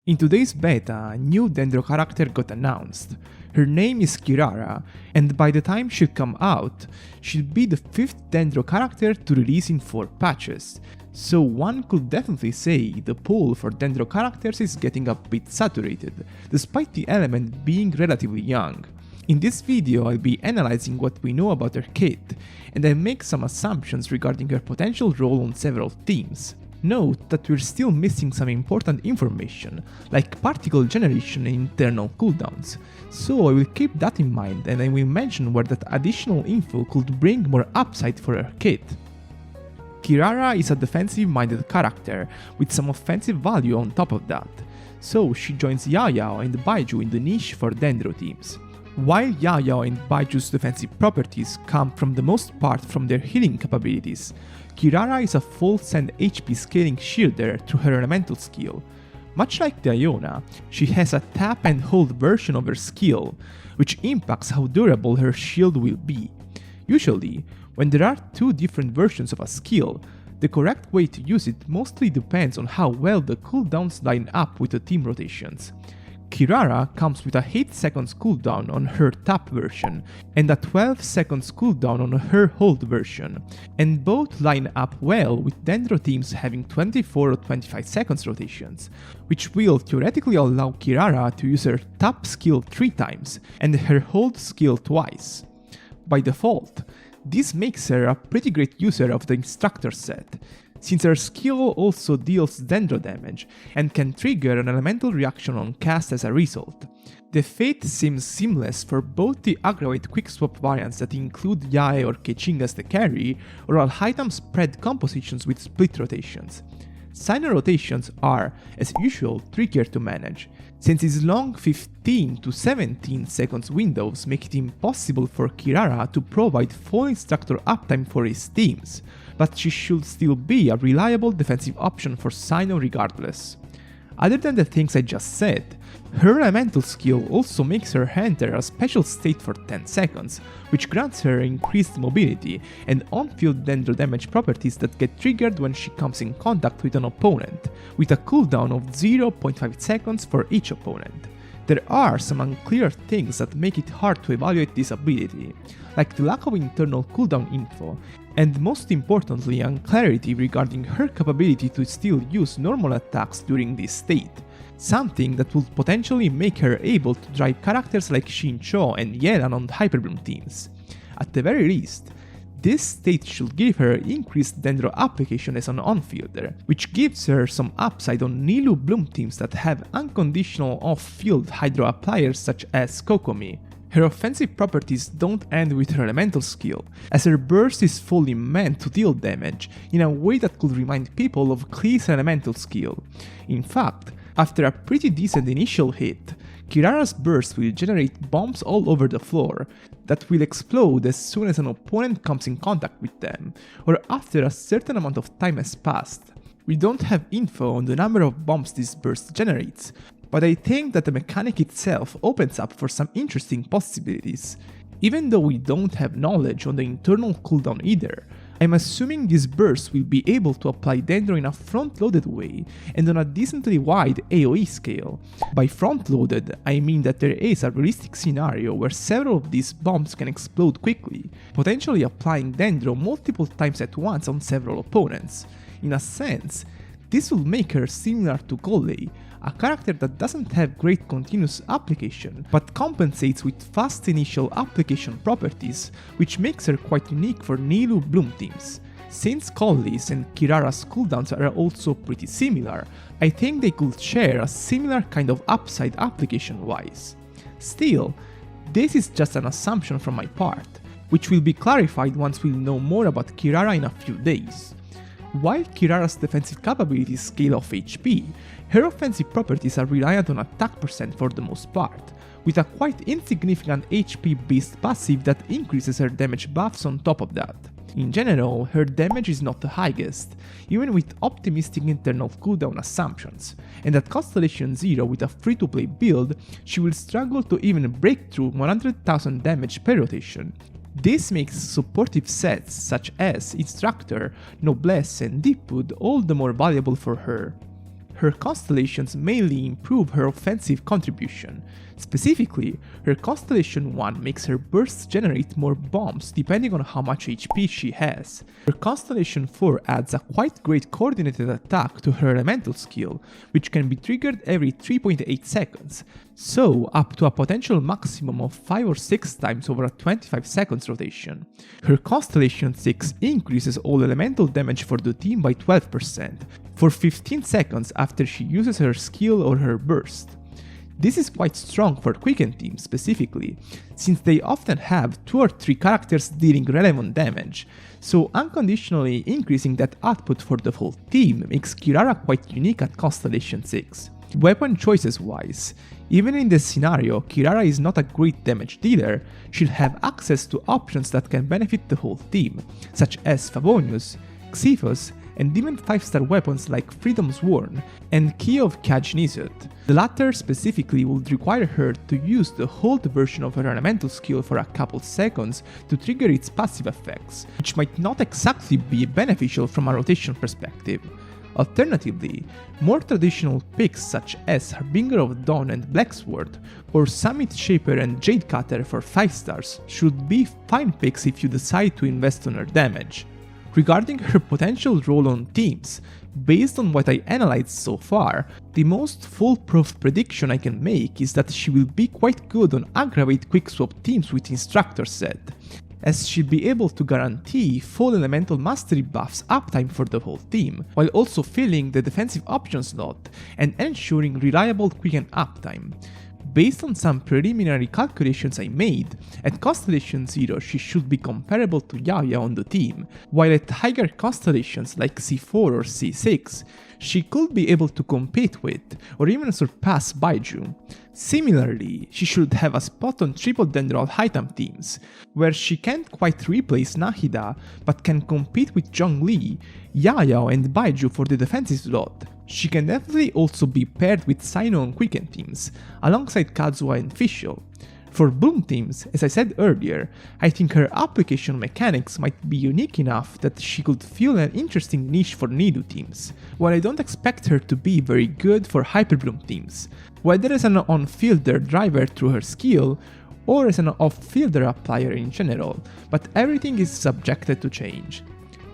In today's beta, a new Dendro character got announced. Her name is Kirara, and by the time she'll come out, she'll be the 5th Dendro character to release in 4 patches. So one could definitely say the pool for Dendro characters is getting a bit saturated, despite the element being relatively young. In this video I'll be analyzing what we know about her kit, and I'll make some assumptions regarding her potential role on several teams. Note that we're still missing some important information, like particle generation and internal cooldowns, so I will keep that in mind and I will mention where that additional info could bring more upside for her kit. Kirara is a defensive-minded character, with some offensive value on top of that, so she joins Yayao and Baiju in the niche for Dendro teams. While Yayao and Baiju's defensive properties come from the most part from their healing capabilities, Kirara is a full send HP scaling shielder through her elemental skill. Much like Diona, she has a tap and hold version of her skill, which impacts how durable her shield will be. Usually, when there are 2 different versions of a skill, the correct way to use it mostly depends on how well the cooldowns line up with the team rotations. Kirara comes with a 8 seconds cooldown on her tap version and a 12 seconds cooldown on her hold version, and both line up well with Dendro teams having 24 or 25 seconds rotations, which will theoretically allow Kirara to use her tap skill 3 times and her hold skill twice. By default, this makes her a pretty great user of the instructor set, since her skill also deals Dendro damage and can trigger an elemental reaction on cast as a result. The fate seems seamless for both the aggravate quickswap variants that include Yae or Keqing as the carry, or Al-Haitham spread compositions with split rotations. Signer rotations are, as usual, trickier to manage, since its long 15 to 17 seconds windows make it impossible for Kirara to provide full instructor uptime for his teams, but she should still be a reliable defensive option for Signer regardless. Other than the things I just said, her elemental skill also makes her enter a special state for 10 seconds, which grants her increased mobility and on-field Dendro damage properties that get triggered when she comes in contact with an opponent, with a cooldown of 0.5 seconds for each opponent. There are some unclear things that make it hard to evaluate this ability, like the lack of internal cooldown info, and most importantly unclarity regarding her capability to still use normal attacks during this state, something that would potentially make her able to drive characters like Xingqiu and Yelan on Hyperbloom teams. At the very least, this state should give her increased Dendro application as an on-fielder, which gives her some upside on Nilou Bloom teams that have unconditional off-field Hydro appliers such as Kokomi. Her offensive properties don't end with her elemental skill, as her burst is fully meant to deal damage in a way that could remind people of Klee's elemental skill. In fact, after a pretty decent initial hit, Kirara's burst will generate bombs all over the floor that will explode as soon as an opponent comes in contact with them, or after a certain amount of time has passed. We don't have info on the number of bombs this burst generates, but I think that the mechanic itself opens up for some interesting possibilities. Even though we don't have knowledge on the internal cooldown either, I'm assuming this burst will be able to apply Dendro in a front-loaded way and on a decently wide AoE scale. By front-loaded, I mean that there is a realistic scenario where several of these bombs can explode quickly, potentially applying Dendro multiple times at once on several opponents. In a sense, this will make her similar to Golley, a character that doesn't have great continuous application, but compensates with fast initial application properties, which makes her quite unique for Nilou Bloom teams. Since Golley's and Kirara's cooldowns are also pretty similar, I think they could share a similar kind of upside application-wise. Still, this is just an assumption from my part, which will be clarified once we'll know more about Kirara in a few days. While Kirara's defensive capabilities scale off HP, her offensive properties are reliant on attack percent for the most part, with a quite insignificant HP beast passive that increases her damage buffs on top of that. In general, her damage is not the highest, even with optimistic internal cooldown assumptions, and at Constellation 0 with a free-to-play build, she will struggle to even break through 100,000 damage per rotation. This makes supportive sets such as Instructor, Noblesse and Deepwood all the more valuable for her. her Constellations mainly improve her offensive contribution. Specifically, her Constellation 1 makes her bursts generate more bombs depending on how much HP she has. Her Constellation 4 adds a quite great coordinated attack to her elemental skill, which can be triggered every 3.8 seconds, so up to a potential maximum of 5 or 6 times over a 25 seconds rotation. Her Constellation 6 increases all elemental damage for the team by 12%, for 15 seconds after she uses her skill or her burst. This is quite strong for Quicken teams specifically, since they often have 2 or 3 characters dealing relevant damage, so unconditionally increasing that output for the whole team makes Kirara quite unique at Constellation 6. Weapon choices wise, even in this scenario Kirara is not a great damage dealer, she'll have access to options that can benefit the whole team, such as Favonius, Xephos, and even 5-star weapons like Freedom's Worn and Key of Kajnisut. The latter specifically would require her to use the hold version of her elemental skill for a couple seconds to trigger its passive effects, which might not exactly be beneficial from a rotation perspective. Alternatively, more traditional picks such as Harbinger of Dawn and Blacksword, or Summit Shaper and Jade Cutter for 5 stars should be fine picks if you decide to invest on her damage. Regarding her potential role on teams, based on what I analyzed so far, the most foolproof prediction I can make is that she will be quite good on aggravate quickswap teams with Instructor set, as she'll be able to guarantee full elemental mastery buffs uptime for the whole team, while also filling the defensive option slot and ensuring reliable quicken uptime. Based on some preliminary calculations I made, at Constellation 0 she should be comparable to Yaya on the team, while at higher constellations like C4 or C6, she could be able to compete with, or even surpass Baiju. Similarly, she should have a spot on Triple Dendro Hightam teams, where she can't quite replace Nahida, but can compete with Zhongli, Yaya and Baiju for the defensive slot. She can definitely also be paired with Sino on Quicken teams, alongside Kazuha and Fischl. For Bloom teams, as I said earlier, I think her application mechanics might be unique enough that she could fill an interesting niche for Nidu teams, while I don't expect her to be very good for Hyper Bloom teams, whether as an on-fielder driver through her skill, or as an off-fielder applier in general, but everything is subjected to change.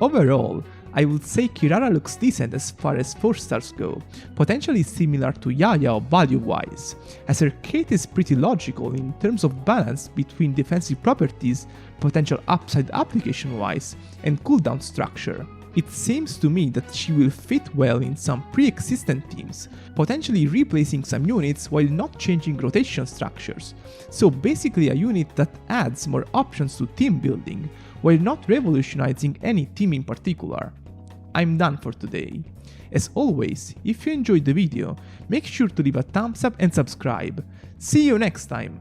Overall, I would say Kirara looks decent as far as 4 stars go, potentially similar to Yaya value-wise, as her kit is pretty logical in terms of balance between defensive properties, potential upside application-wise, and cooldown structure. It seems to me that she will fit well in some pre-existent teams, potentially replacing some units while not changing rotation structures, so basically a unit that adds more options to team building, while not revolutionizing any team in particular. I'm done for today. As always, if you enjoyed the video, make sure to leave a thumbs up and subscribe. See you next time!